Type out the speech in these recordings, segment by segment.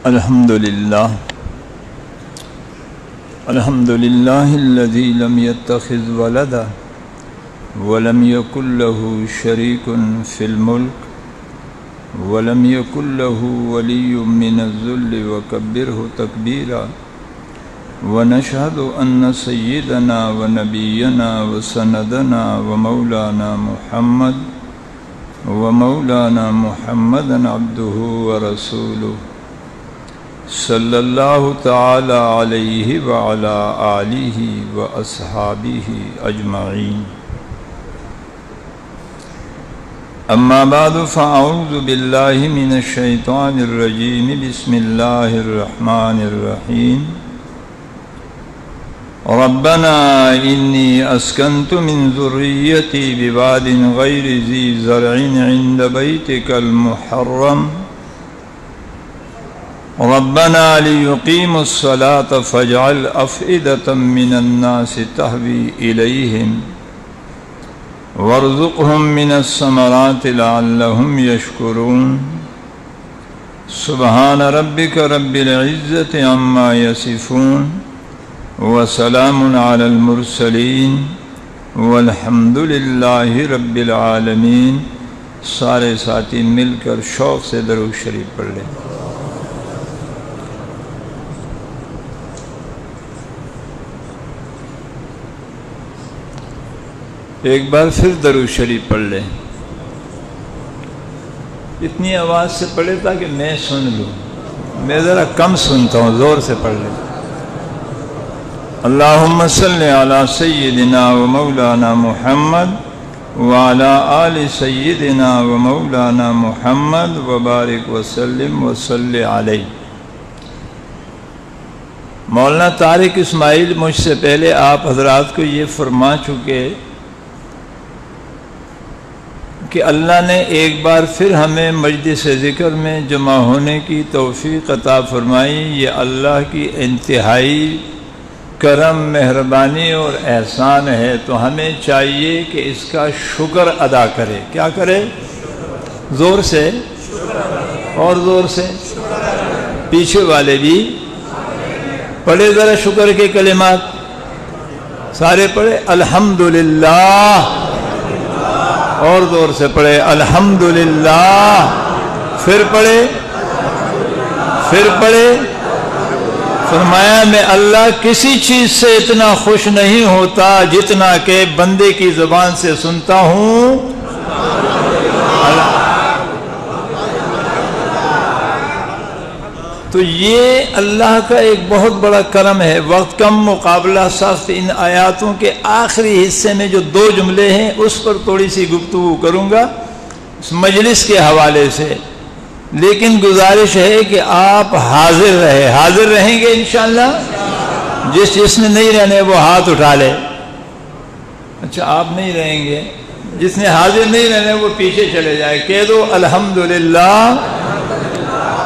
الحمدللہ الذی لم يتخذ ولدا ولم يكن له شریک فی الملک ولم يكن له ولی من الذل وکبرہ تکبیرا ونشهد ان سیدنا ونبینا وسندنا ومولانا محمد عبدہ ورسولہ صلی اللہ تعالی علیہ وعلا آلہ واصحابہ اجمعین اما بعد فاعوذ باللہ من الشیطان الرجیم بسم اللہ الرحمن الرحیم ربنا انی اسکنت من ذریتی بواد غیر ذی زرع عند بیتک المحرم ربنا لیقیموا الصلاة فاجعل افئدة من الناس تهوی الیہم وارزقهم من الثمرات لعلهم یشکرون سبحان ربک رب العزة عما یصفون وسلام علی المرسلین والحمد للہ رب العالمین۔ سارے ساتھی مل کر شوق سے درود شریف پڑھ لیں۔ ایک بار پھر درود شریف پڑھ لیں۔ اتنی آواز سے پڑھے تاکہ میں سن لوں، میں ذرا کم سنتا ہوں، زور سے پڑھ لیں۔ اللہم صلی علی سیدنا و مولانا محمد وعلی آل سیدنا و مولانا محمد وبارک وسلم وصلی علیہ۔ مولانا طارق اسماعیل مجھ سے پہلے آپ حضرات کو یہ فرما چکے کہ اللہ نے ایک بار پھر ہمیں مجلس ذکر میں جمع ہونے کی توفیق عطا فرمائی۔ یہ اللہ کی انتہائی کرم، مہربانی اور احسان ہے، تو ہمیں چاہیے کہ اس کا شکر ادا کرے۔ کیا کرے؟ زور سے اور زور سے، پیچھے والے بھی پڑھے ذرا شکر کے کلمات، سارے پڑھے الحمدللہ، اور زور سے پڑھے الحمدللہ، پھر پڑھے فرمایا میں اللہ کسی چیز سے اتنا خوش نہیں ہوتا جتنا کہ بندے کی زبان سے سنتا ہوں تو یہ اللہ کا ایک بہت بڑا کرم ہے۔ وقت کم، مقابلہ سخت۔ ان آیاتوں کے آخری حصے میں جو 2 جملے ہیں اس پر تھوڑی سی گفتگو کروں گا اس مجلس کے حوالے سے، لیکن گزارش ہے کہ آپ حاضر رہیں گے انشاءاللہ۔ جس نے نہیں رہنے وہ ہاتھ اٹھا لے۔ اچھا آپ نہیں رہیں گے، جس نے حاضر نہیں رہنے وہ پیچھے چلے جائے۔ کہہ دو الحمدللہ،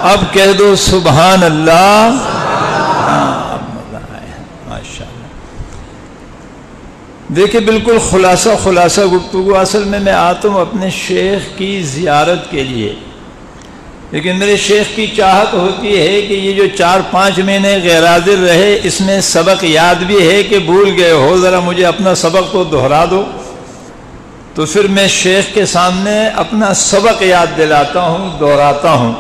اب کہہ دو سبحان اللہ۔ ماشاءاللہ۔ دیکھیں بالکل خلاصہ گفتگو۔ اصل میں آتا ہوں اپنے شیخ کی زیارت کے لیے، لیکن میرے شیخ کی چاہت ہوتی ہے کہ یہ جو 4-5 مہینے غیر حاضر رہے اس میں سبق یاد بھی ہے کہ بھول گئے ہو، ذرا مجھے اپنا سبق تو دہرا دو، تو پھر میں شیخ کے سامنے اپنا سبق یاد دلاتا ہوں، دہراتا ہوں،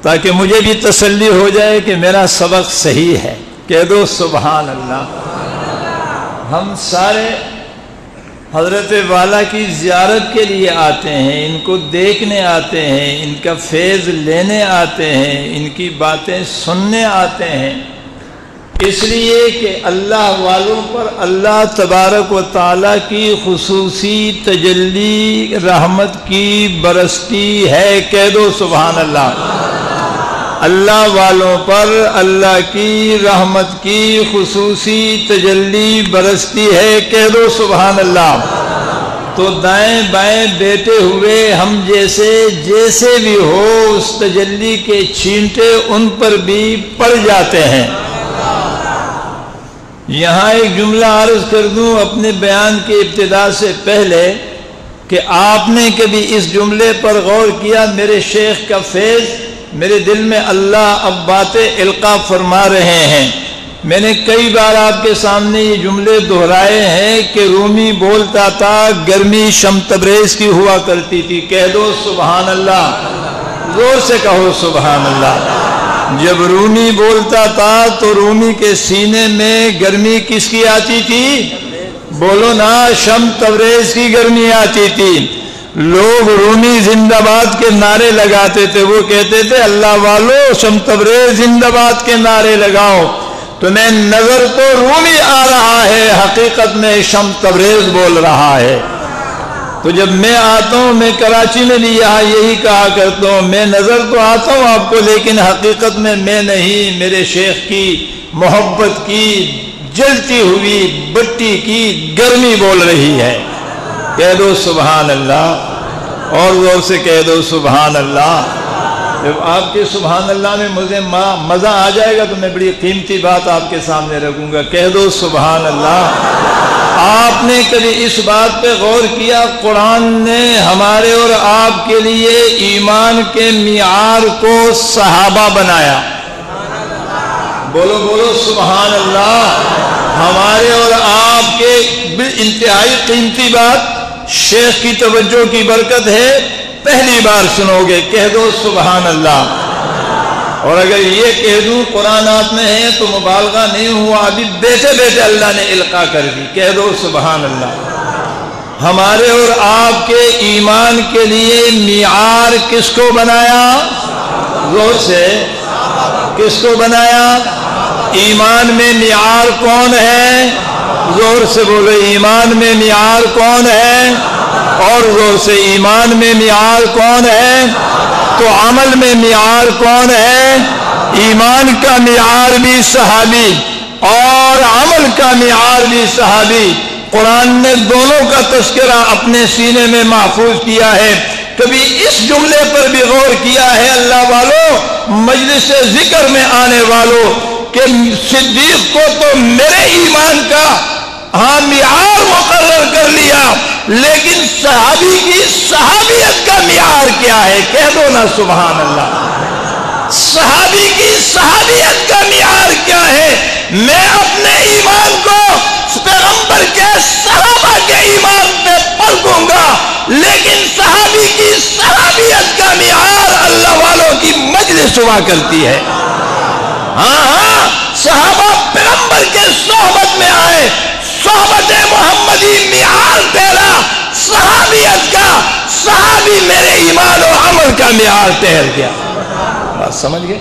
تاکہ مجھے بھی تسلی ہو جائے کہ میرا سبق صحیح ہے۔ کہہ دو سبحان اللہ۔ ہم سارے حضرت والا کی زیارت کے لیے آتے ہیں، ان کو دیکھنے آتے ہیں، ان کا فیض لینے آتے ہیں، ان کی باتیں سننے آتے ہیں، اس لیے کہ اللہ والوں پر اللہ تبارک و تعالیٰ کی خصوصی تجلی رحمت کی برستی ہے۔ کہہ دو سبحان اللہ۔ اللہ والوں پر اللہ کی رحمت کی خصوصی تجلی برستی ہے۔ کہہ دو سبحان اللہ۔ تو دائیں بائیں بیٹھے ہوئے ہم جیسے بھی ہو اس تجلی کے چھینٹے ان پر بھی پڑ جاتے ہیں۔ یہاں ایک جملہ عرض کر دوں اپنے بیان کی ابتدا سے پہلے کہ آپ نے کبھی اس جملے پر غور کیا میرے شیخ کا فیض میرے دل میں اللہ اب باتیں القاء فرما رہے ہیں۔ میں نے کئی بار آپ کے سامنے یہ جملے دہرائے ہیں کہ رومی بولتا تھا گرمی شم تبریز کی ہوا کرتی تھی، کہہ دو سبحان اللہ، زور سے کہو سبحان اللہ۔ جب رومی بولتا تھا تو رومی کے سینے میں گرمی کس کی آتی تھی؟ بولو نا، شم تبریز کی گرمی آتی تھی۔ لوگ رومی زندہ باد کے نعرے لگاتے تھے، وہ کہتے تھے اللہ والو شم تبریز زندہ باد کے نعرے لگاؤ، تمہیں نظر تو رومی آ رہا ہے، حقیقت میں شم تبریز بول رہا ہے۔ تو جب میں آتا ہوں، میں کراچی میں بھی یہاں یہی کہا کرتا ہوں، میں نظر تو آتا ہوں آپ کو لیکن حقیقت میں نہیں، میرے شیخ کی محبت کی جلتی ہوئی بٹی کی گرمی بول رہی ہے۔ کہہ دو سبحان اللہ، اور زور سے کہہ دو سبحان اللہ۔ جب آپ کے سبحان اللہ میں مجھے مزہ آ جائے گا تو میں بڑی قیمتی بات آپ کے سامنے رکھوں گا۔ کہہ دو سبحان اللہ۔ آپ نے کبھی اس بات پہ غور کیا قرآن نے ہمارے اور آپ کے لیے ایمان کے معیار کو صحابہ بنایا؟ بولو بولو سبحان اللہ۔ ہمارے اور آپ کے انتہائی قیمتی بات، شیخ کی توجہ کی برکت ہے، پہلی بار سنو گے، کہہ دو سبحان اللہ۔ اور اگر یہ کہہ دوں قرآنات میں ہے تو مبالغہ نہیں ہوا، ابھی بیٹھے بیٹھے اللہ نے القاء کر دی، کہہ دو سبحان اللہ۔ ہمارے اور آپ کے ایمان کے لیے معیار کس کو بنایا؟ زور سے، کس کو بنایا؟ ایمان میں معیار کون ہے؟ زور سے بولو، ایمان میں معیار کون ہے؟ اور زور سے، ایمان میں معیار کون ہے؟ تو عمل میں معیار کون ہے؟ ایمان کا معیار بھی صحابی اور عمل کا معیار بھی صحابی۔ قرآن نے دونوں کا تذکرہ اپنے سینے میں محفوظ کیا ہے۔ کبھی اس جملے پر بھی غور کیا ہے اللہ والوں، مجلس ذکر میں آنے والوں، کہ صدیق کو تو میرے ایمان کا معیار مقرر کر لیا، لیکن صحابی کی صحابیت کا معیار کیا ہے؟ کہہ دو نا سبحان اللہ۔ صحابی کی صحابیت کا معیار کیا ہے؟ میں اپنے ایمان کو پیغمبر کے صحابہ کے ایمان پہ پرکھوں گا، لیکن صحابی کی صحابیت کا معیار اللہ والوں کی مجلس ہوا کرتی ہے۔ ہاں، صحابہ پیغمبر کے صحبت میں آئے، صحبت محمدی معیار ٹھہرا صحابیت کا، صحابی میرے ایمان و عمل کا معیار ٹھہر گیا۔ بات سمجھ گئے؟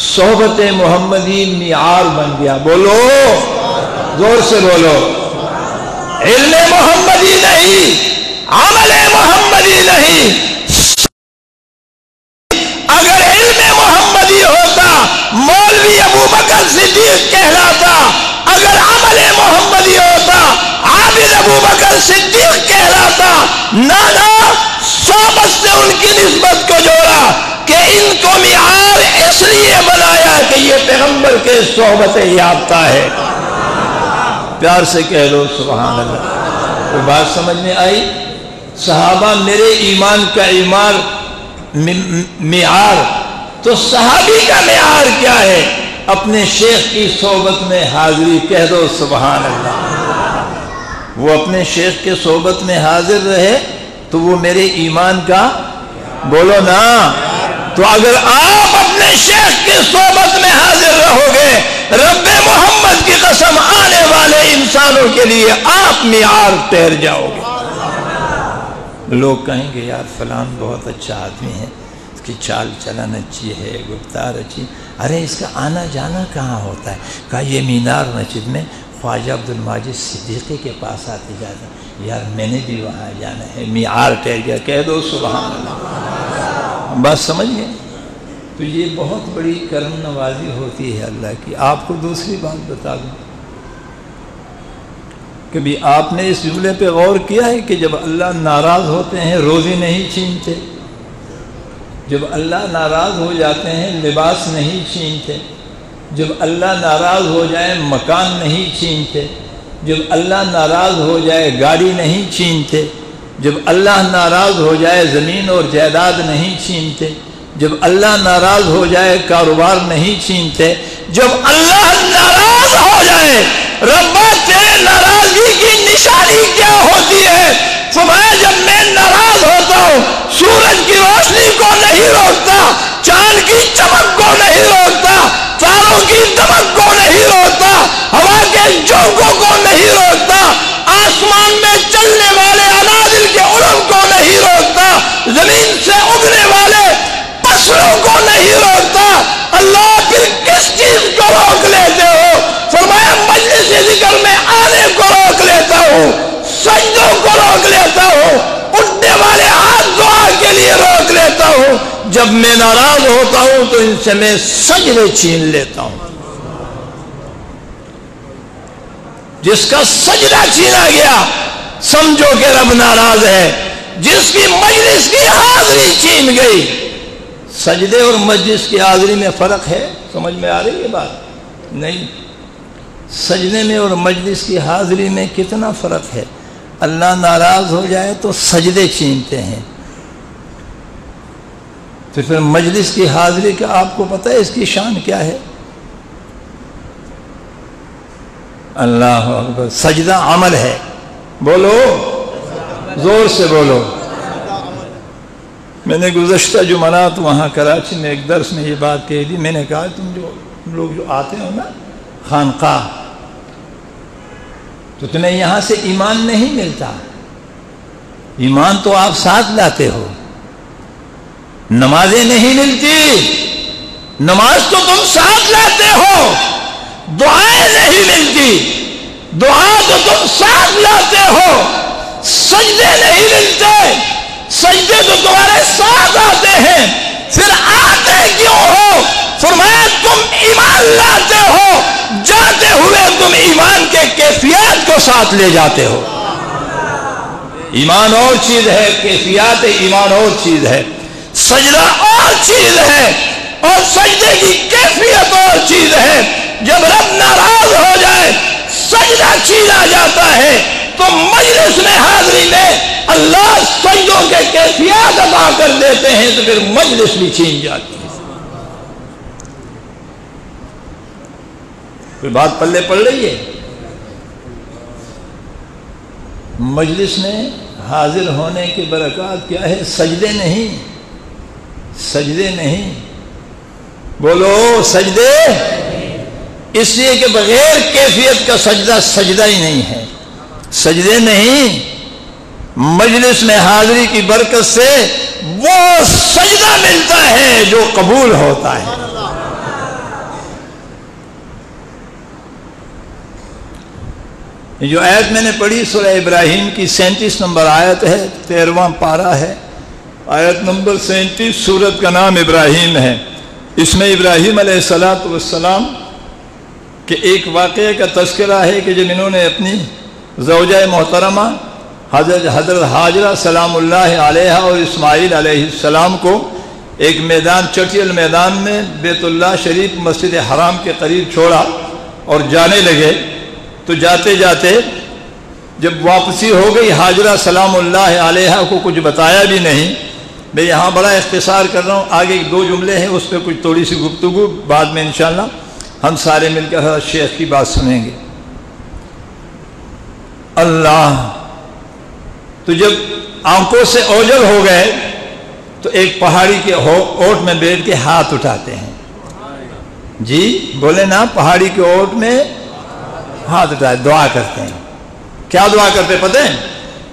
صحبت محمدی معیار بن گیا۔ بولو زور سے بولو، علم محمدی نہیں، عمل محمدی نہیں۔ اگر علم محمدی ہوتا مولوی ابو بکر صدیق کہلاتا، اگر عمل محمدی ہوتا عابد ابو بکر صدیق کہلاتا۔ نانا صحبت سے ان کی نسبت کو جوڑا کہ ان کو معیار اس لیے بنایا کہ یہ پیغمبر کے صحبت یافتہ ہے۔ پیار سے کہہ لو سبحان اللہ۔ کوئی بات سمجھ میں آئی؟ صحابہ میرے ایمان کا معیار، تو صحابی کا معیار کیا ہے؟ اپنے شیخ کی صحبت میں حاضری، کہہ دو سبحان اللہ۔ وہ اپنے شیخ کے صحبت میں حاضر رہے تو وہ میرے ایمان کا، بولو نا۔ تو اگر آپ اپنے شیخ کی صحبت میں حاضر رہو گے، رب محمد کی قسم آنے والے انسانوں کے لیے آپ معیار ٹھہر جاؤ گے۔ لوگ کہیں گے یار فلان بہت اچھا آدمی ہے، اس کی چال چلن اچھی ہے، گفتار اچھی، ارے اس کا آنا جانا کہاں ہوتا ہے؟ کہا یہ مینار مسجد میں خواجہ عبد الماجد صدیقی کے پاس آتے جاتا، یار میں نے بھی وہاں جانا ہے، معیار ٹھہر گیا، کہہ دو سبحان اللہ۔ بات سمجھ گئے؟ تو یہ بہت بڑی کرم نوازی ہوتی ہے اللہ کی۔ آپ کو دوسری بات بتا دوں، کبھی آپ نے اس جملے پہ غور کیا ہے کہ جب اللہ ناراض ہوتے ہیں روزی نہیں چھینتے؟ جب اللہ ناراض ہو جاتے ہیں لباس نہیں چھینتے، جب اللہ ناراض ہو جائے مکان نہیں چھینتے، جب اللہ ناراض ہو جائے گاڑی نہیں چھینتے، جب اللہ ناراض ہو جائے زمین اور جائیداد نہیں چھینتے، جب اللہ ناراض ہو جائے کاروبار نہیں چھینتے، جب اللہ ناراض ہو جائے ربا تیرے ناراضگی کی نشانی کیا ہوتی ہے؟ فرمایا جب میں ناراض ہوتا ہوں سورج کی روشنی کو نہیں روکتا، چاند کی چمک کو نہیں روکتا، تاروں کی دمک کو نہیں روکتا، ہوا کے جھونکوں کو نہیں روکتا، آسمان میں چلنے والے اناجل کے اڑن کو نہیں روکتا، زمین سے اگنے والے پسروں کو نہیں روکتا، اللہ پھر کس چیز کو روک لیتے ہو؟ فرمایا مجلس ذکر میں آنے کو روک لیتا ہوں، سجدوں کو روک لیتا ہوں، اٹھنے والے ہاتھ دعا کے لیے روک لیتا ہوں، جب میں ناراض ہوتا ہوں تو ان سے میں سجدے چھین لیتا ہوں۔ جس کا سجدہ چھینا گیا سمجھو کہ رب ناراض ہے، جس کی مجلس کی حاضری چھین گئی۔ سجدے اور مجلس کی حاضری میں فرق ہے، سمجھ میں آ رہی ہے بات؟ نہیں، سجدے میں اور مجلس کی حاضری میں کتنا فرق ہے۔ اللہ ناراض ہو جائے تو سجدے چھینتے ہیں، تو پھر مجلس کی حاضری کا آپ کو پتہ ہے اس کی شان کیا ہے؟ اللہ اکبر، سجدہ عمل ہے، بولو زور سے بولو۔ میں نے گزشتہ جمعرات وہاں کراچی میں ایک درس میں یہ بات کہی تھی، میں نے کہا تم لوگ جو آتے ہو نا خانقاہ، تو تمہیں یہاں سے ایمان نہیں ملتا، ایمان تو آپ ساتھ لاتے ہو، نمازیں نہیں ملتی، نماز تو تم ساتھ لاتے ہو، دعائیں نہیں ملتی، دعا تو تم ساتھ لاتے ہو، سجدے نہیں ملتے، سجدے تو تمہارے ساتھ آتے ہیں، پھر آتے کیوں ہو؟ فرمایا تم ایمان لاتے ہو، جاتے ہوئے تم ایمان کے کیفیات کو ساتھ لے جاتے ہو۔ ایمان اور چیز ہے، کیفیات ایمان اور چیز ہے، سجدہ اور چیز ہے، اور سجدے کی کیفیت اور چیز ہے۔ جب رب ناراض ہو جائے سجدہ چھینا جاتا ہے، تو مجلس میں حاضری میں اللہ سجدوں کے کیفیات ادا کر دیتے ہیں، تو پھر مجلس بھی چھین جاتی ہے۔ کوئی بات پلے پڑ رہی ہے؟ مجلس میں حاضر ہونے کی برکات کیا ہے؟ سجدے نہیں، سجدے نہیں، بولو سجدے، اس لیے کہ بغیر کیفیت کا سجدہ سجدہ ہی نہیں ہے، سجدے نہیں، مجلس میں حاضری کی برکت سے وہ سجدہ ملتا ہے جو قبول ہوتا ہے۔ جو آیت میں نے پڑھی سورہ ابراہیم کی 37 نمبر آیت ہے، 13واں پارہ ہے، آیت نمبر 37، سورت کا نام ابراہیم ہے۔ اس میں ابراہیم علیہ السلام کہ ایک واقعے کا تذکرہ ہے کہ جب انہوں نے اپنی زوجہ محترمہ حضرت حاجرہ سلام اللہ علیہ اور اسماعیل علیہ السلام کو ایک میدان، چٹیل میدان میں بیت اللہ شریف مسجد حرام کے قریب چھوڑا اور جانے لگے، تو جاتے جاتے جب واپسی ہو گئی حاجرہ سلام اللہ علیہ کو کچھ بتایا بھی نہیں۔ میں یہاں بڑا اختصار کر رہا ہوں، آگے 2 جملے ہیں اس پہ کچھ تھوڑی سی گفتگو، بعد میں انشاءاللہ ہم سارے مل کر حضرت شیخ کی بات سنیں گے۔ اللہ، تو جب آنکھوں سے اوجل ہو گئے تو ایک پہاڑی کے اوٹ میں بیٹھ کے ہاتھ اٹھاتے ہیں، جی بولے نا، پہاڑی کے اوٹ میں ہاتھ اٹھائے، دعا کرتے ہیں۔ کیا دعا کرتے پتہ ہے؟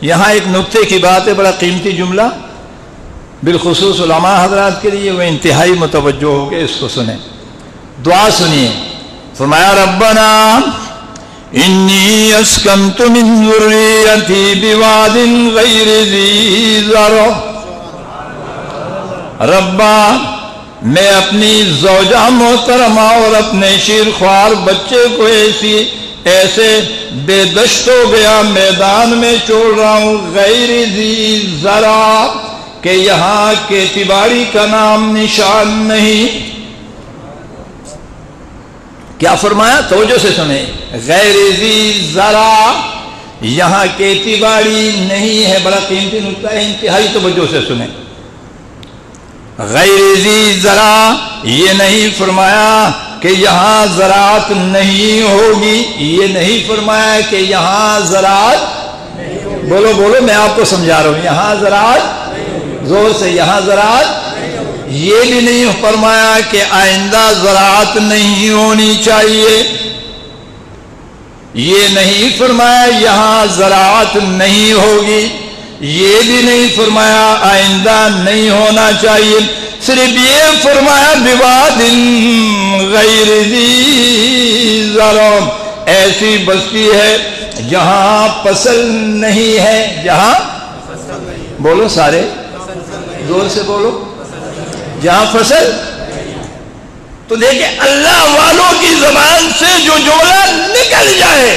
یہاں ایک نقطے کی بات ہے، بڑا قیمتی جملہ، بالخصوص علماء حضرات کے لیے وہ انتہائی متوجہ ہو کے اس کو سنیں، دعا سنیے۔ فرمایا ربنا انی اسکنت من ذریتی بواد غیر ذی زرع، ربا میں اپنی زوجہ محترمہ اور اپنے شیرخوار بچے کو ایسے بے دشت و بیا میدان میں چھوڑ رہا ہوں، غیر ذی زرع، کہ یہاں کھیتی باڑی کا نام نشان نہیں۔ کیا فرمایا؟ توجہ سے سنیں، غیر ذی زرع، یہاں کھیتی باڑی نہیں ہے. بڑا قیمتی نکتہ ہے, انتہائی توجہ سے سنیں. غیر ذی زرع, یہ نہیں فرمایا کہ یہاں زراعت نہیں ہوگی, یہ نہیں فرمایا کہ یہاں زراعت, بولو بولو میں آپ کو سمجھا رہا ہوں, یہاں زراعت, زور سے, یہاں زراعت. یہ بھی نہیں فرمایا کہ آئندہ زراعت نہیں ہونی چاہیے, یہ نہیں فرمایا یہاں زراعت نہیں ہوگی, یہ بھی نہیں فرمایا آئندہ نہیں ہونا چاہیے. صرف یہ فرمایا بواد غیر ذی زرع, ایسی بستی ہے جہاں فصل نہیں ہے. جہاں بولو سارے, زور سے بولو, جہاں فصل. تو دیکھیں اللہ والوں کی زبان سے جو جملہ نکل جائے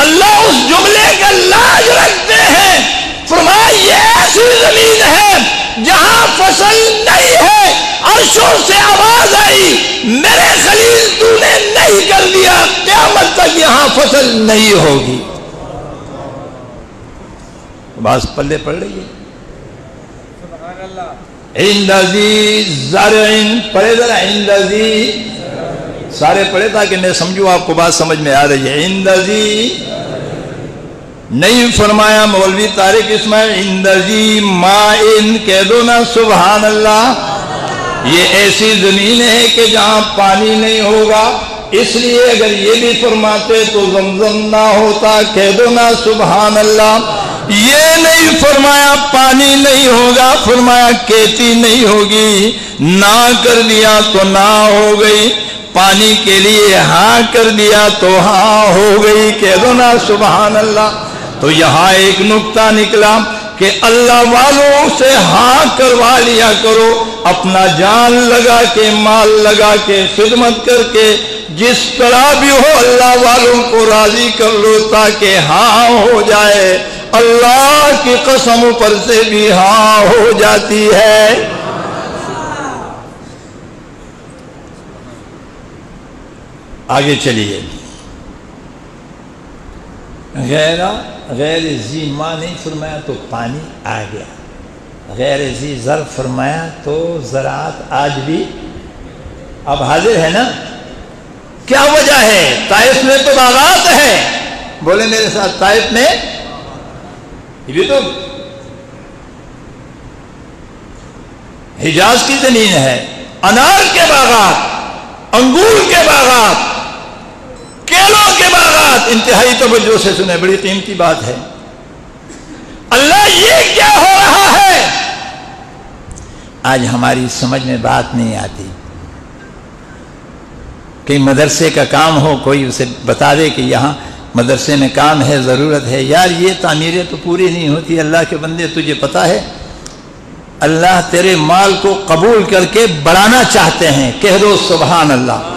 اللہ اس جملے کا لاج رکھتے ہیں. فرمایا یہ ایسی زمین ہے جہاں فصل نہیں ہے. عرشوں سے آواز آئی میرے خلیل تو نے نہیں کر دیا, قیامت تک یہاں فصل نہیں ہوگی. بات پلے پڑ رہی ہے. عند ذی زرع, پڑھے ذرا, عند ذی, سارے پڑھے تاکہ میں سمجھوں آپ کو بات سمجھ میں آ رہی ہے. عند ذی نہیں فرمایا مولوی طارق اسماعیل, عند ذی ماء, کہہ دو نا سبحان اللہ. یہ ایسی زمین ہے کہ جہاں پانی نہیں ہوگا, اس لیے اگر یہ بھی فرماتے تو زمزم نہ ہوتا. کہہ دو نا سبحان اللہ. یہ نہیں فرمایا پانی نہیں ہوگا, فرمایا کھیتی نہیں ہوگی. نہ کر دیا تو نہ ہو گئی, پانی کے لیے ہاں کر دیا تو ہاں ہو گئی. کہہ دو نا سبحان اللہ. تو یہاں ایک نکتہ نکلا کہ اللہ والوں سے ہاں کروا لیا کرو, اپنا جان لگا کے, مال لگا کے, خدمت کر کے, جس طرح بھی ہو اللہ والوں کو راضی کر لو تاکہ ہاں ہو جائے. اللہ کی قسم پر سے بھی ہاں ہو جاتی ہے. آگے چلیے. غیر ذی ماء نہیں فرمایا تو پانی آ گیا, غیر ذی زرع فرمایا تو زراعت آج بھی اب حاضر ہے نا. کیا وجہ ہے؟ طائف میں تو باغات ہے, بولے میرے ساتھ, طائف میں یہ بھی تو حجاز کی زمین ہے, انار کے باغات, انگور کے باغات, کیلوں کے باغات. انتہائی توجہ سے سنیں, بڑی قیمتی بات ہے. اللہ یہ کیا ہو رہا ہے آج ہماری سمجھ میں بات نہیں آتی. کہ مدرسے کا کام ہو, کوئی اسے بتا دے کہ یہاں مدرسے میں کام ہے, ضرورت ہے. یار یہ تعمیریں تو پوری نہیں ہوتی. اللہ کے بندے, تجھے پتا ہے اللہ تیرے مال کو قبول کر کے بڑھانا چاہتے ہیں. کہہ دو سبحان اللہ.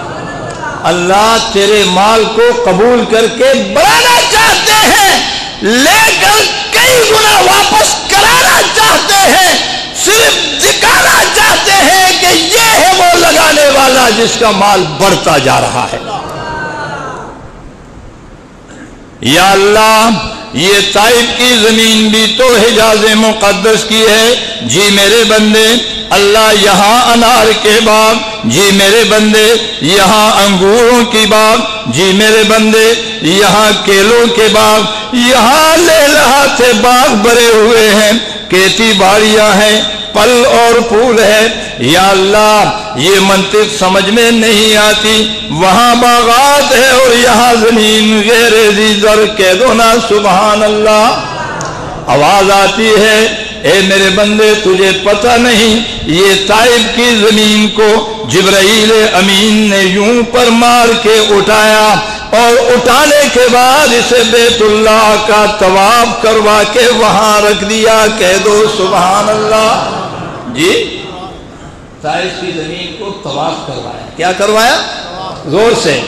اللہ تیرے مال کو قبول کر کے بڑھانا چاہتے ہیں, لے کر کئی گنا واپس کرانا چاہتے ہیں. صرف دکھانا چاہتے ہیں کہ یہ ہے وہ لگانے والا جس کا مال بڑھتا جا رہا ہے. یا اللہ یہ طائف کی زمین بھی تو حجاز مقدس کی ہے. جی میرے بندے, اللہ یہاں انار کے باغ, جی میرے بندے یہاں انگوروں کی باغ, جی میرے بندے یہاں کیلوں کے باغ, یہاں لیلہات سے باغ بھرے ہوئے ہیں, کھیتی باڑیاں ہیں, پھل اور پھول ہے. یا اللہ یہ منطق سمجھ میں نہیں آتی. وہاں باغات ہے اور یہاں زمین غیر ذی زرع. کہہ دو نا سبحان اللہ. آواز آتی ہے, اے میرے بندے تجھے پتہ نہیں یہ طائف کی زمین کو جبرائیل امین نے یوں پر مار کے اٹھایا, اور اٹھانے کے بعد اسے بیت اللہ کا طواف کروا کے وہاں رکھ دیا. کہہ دو سبحان اللہ. جی طائف کی زمین کو طواف کروایا. کیا کروایا؟ زور سے.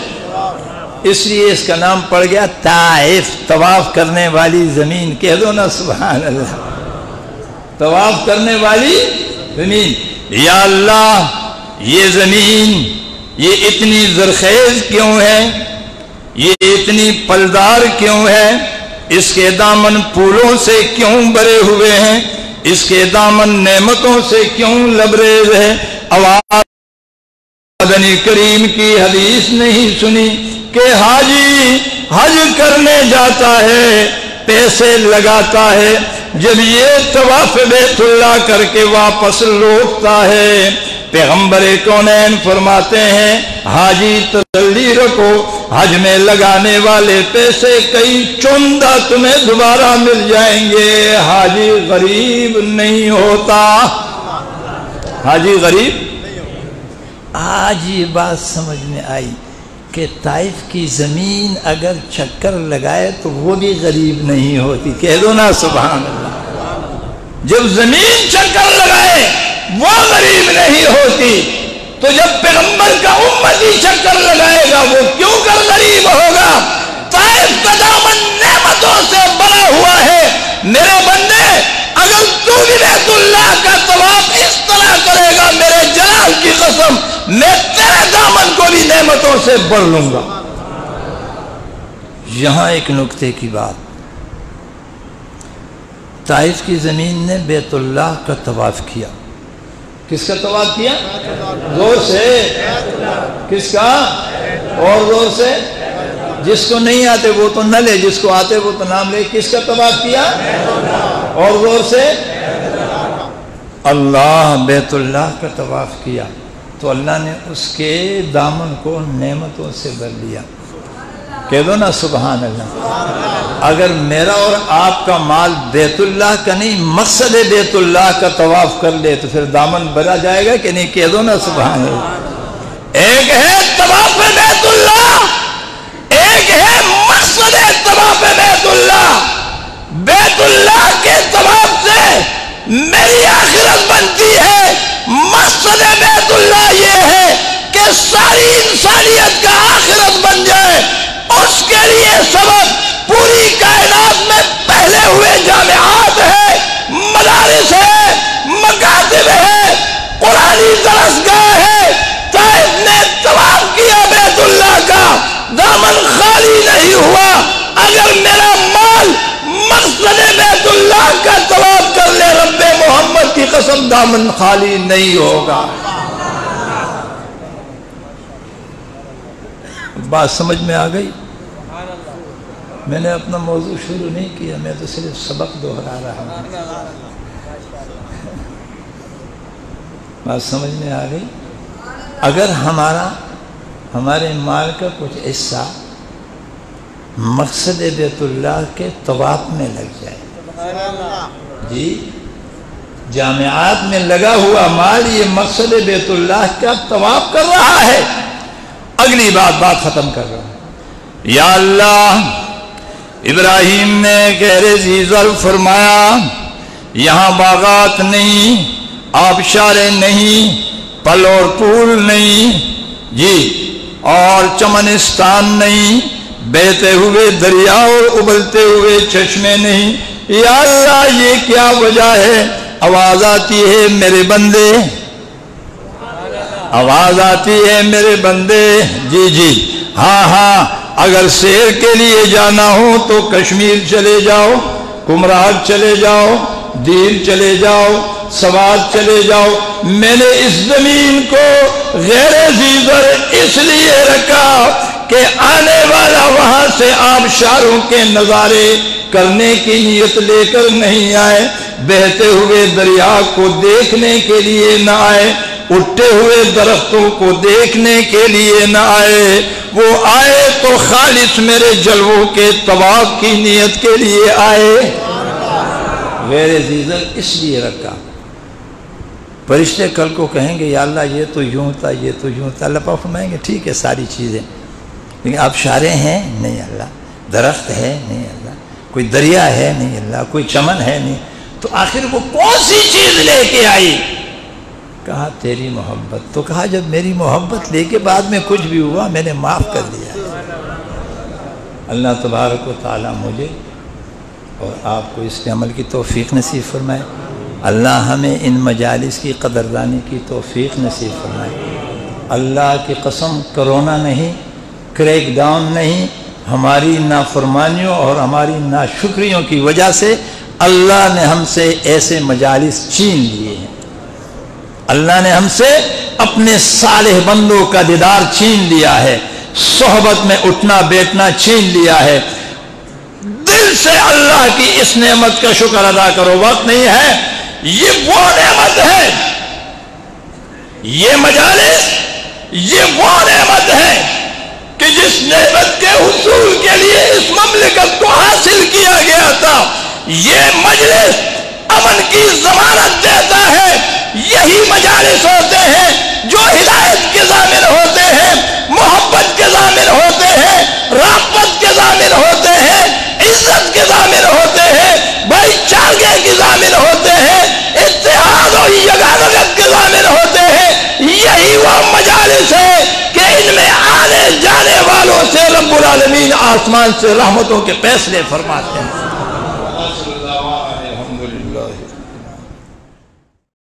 اس لیے اس کا نام پڑ گیا طائف, طواف کرنے والی زمین. کہہ دو نا سبحان اللہ. طواف کرنے والی زمین. یا اللہ یہ زمین یہ اتنی زرخیز کیوں ہے, یہ اتنی پلدار کیوں ہے, اس کے دامن پھولوں سے کیوں بھرے ہوئے ہیں، اس کے دامن نعمتوں سے کیوں لبریز ہے؟ آواز مدنی کریم کی حدیث نہیں سنی کہ حاجی حج کرنے جاتا ہے، پیسے لگاتا ہے، جب یہ طواف بیت اللہ کر کے واپس لوٹتا ہے، پیغمبر کونین فرماتے ہیں حاجی تسلی رکھو، حج میں لگانے والے پیسے کئی چندہ تمہیں دوبارہ مل جائیں گے۔ حاجی غریب نہیں ہوتا، حاجی غریب۔ آج یہ بات سمجھ میں آئی کہ طائف کی زمین اگر چکر لگائے تو وہ بھی غریب نہیں ہوتی، کہہ دو نا سبحان اللہ۔ جب زمین چکر لگائے وہ غریب نہیں ہوتی، تو جب پیغمبر کا امتی چکر لگائے گا وہ کیوں کر غریب ہوگا؟ طائف کا دامن نعمتوں سے بھرا ہوا ہے۔ میرے بندے اگر تو بھی بیت اللہ کا طواف اس طرح کرے گا، میرے جلال کی قسم میں تیرے دامن کو بھی نعمتوں سے بھر لوں گا۔ یہاں ایک نکتے کی بات، طائف کی زمین نے بیت اللہ کا طواف کیا۔ کس کا طواف کیا؟ زور سے، کس کا؟ اور زور سے۔ جس کو نہیں آتے وہ تو نہ لے، جس کو آتے وہ تو نام لے۔ کس کا طواف کیا؟ اور زور سے۔ اللہ بیت اللہ کا طواف کیا تو اللہ نے اس کے دامن کو نعمتوں سے بھر لیا۔ کہہ دو نا سبحان اللہ۔ اگر میرا اور آپ کا مال بیت اللہ کا نہیں، مقصد بیت اللہ کا طواف کر لے تو پھر دامن بھرا جائے گا کہ نہیں؟ کہہ دو نا سبحان اللہ۔ ایک ہے طواف بیت اللہ، ایک ہے مقصد طواف بیت اللہ۔ بیت اللہ کے طواف سے میری آخرت بنتی ہے، مقصد بیت اللہ یہ ہے کہ ساری انسانیت کا آخرت بن جائے۔ اس کے لیے سبب پوری کائنات میں پہلے ہوئے جامعات ہے، مدارس ہے، مکاتب ہے، قرآنی درسگاہ ہے۔ طائف نے طواف کیا بیت اللہ کا، دامن خالی نہیں ہوا۔ اگر میرا مال مقصد بیت اللہ کا طواف کر لے، رب محمد کی قسم دامن خالی نہیں ہوگا۔ بات سمجھ میں آ گئی؟ میں نے اپنا موضوع شروع نہیں کیا، میں تو صرف سبق دہرا رہا ہوں۔ بات سمجھ میں آ گئی؟ اگر ہمارے مال کا کچھ حصہ مقصد بیت اللہ کے طواف میں لگ جائے، جی جامعات میں لگا ہوا مال یہ مقصد بیت اللہ کا طواف کر رہا ہے۔ اگلی بات ختم کر رہا ہوں۔ یا اللہ، ابراہیم نے گہرے زیزر فرمایا یہاں باغات نہیں، آبشاریں نہیں، پل اور پھول نہیں، جی اور چمنستان نہیں، بہتے ہوئے دریا اور ابلتے ہوئے چشمے نہیں۔ یا اللہ یہ کیا وجہ ہے؟ آواز آتی ہے میرے بندے، آواز آتی ہے میرے بندے، جی ہاں، اگر سیر کے لیے جانا ہو تو کشمیر چلے جاؤ، کمراہٹ چلے جاؤ، دیر چلے جاؤ، سوات چلے جاؤ۔ میں نے اس زمین کو غیر زیزر اس لیے رکھا کہ آنے والا وہاں سے آبشاروں کے نظارے کرنے کی نیت لے کر نہیں آئے، بہتے ہوئے دریا کو دیکھنے کے لیے نہ آئے، اٹھتے ہوئے درختوں کو دیکھنے کے لیے نہ آئے، وہ آئے تو خالص میرے جلووں کے طواف کی نیت کے لیے آئے۔ غیر زیزر اس لیے رکھا۔ فرشتے کل کو کہیں گے یا اللہ یہ تو یوں تھا، یہ تو یوں تھا، اللہ پاک فرمائیں گے ٹھیک ہے ساری چیزیں، لیکن آبشاریں ہیں نہیں اللہ، درخت ہے نہیں اللہ، کوئی دریا ہے نہیں اللہ، کوئی چمن ہے نہیں، تو آخر وہ کون سی چیز لے کے آئی؟ کہا تیری محبت۔ تو کہا جب میری محبت لے کے بعد میں کچھ بھی ہوا میں نے معاف کر دیا۔ اللہ تبارک و تعالی مجھے اور آپ کو اس کے عمل کی توفیق نصیب فرمائے۔ اللہ ہمیں ان مجالس کی قدردانی کی توفیق نصیب فرمائے۔ اللہ کی قسم کرونا نہیں، کریک ڈاؤن نہیں، ہماری نافرمانیوں اور ہماری ناشکریوں کی وجہ سے اللہ نے ہم سے ایسے مجالس چھین لیے ہیں، اللہ نے ہم سے اپنے صالح بندوں کا دیدار چھین لیا ہے، صحبت میں اٹھنا بیٹھنا چھین لیا ہے۔ دل سے اللہ کی اس نعمت کا شکر ادا کرو، وقت نہیں ہے، یہ وہ نعمت ہے، یہ مجالس یہ وہ نعمت ہے کہ جس نعمت کے حصول کے لیے اس مملکت کو حاصل کیا گیا تھا۔ یہ مجلس امن کی ضمانت دیتا ہے، یہی مجالس ہوتے ہیں جو ہدایت کے ضامن ہوتے ہیں، محبت کے ضامن ہوتے ہیں، رحمت کے ضامن ہوتے ہیں، عزت کے ضامن ہوتے ہیں، بھائی چارگے کے ضامن ہوتے ہیں، اتحاد اور یگانگت کے ضامن ہوتے ہیں۔ یہی وہ مجالس ہے کہ ان میں آنے جانے والوں سے رب العالمین آسمان سے رحمتوں کے فیصلے فرماتے ہیں۔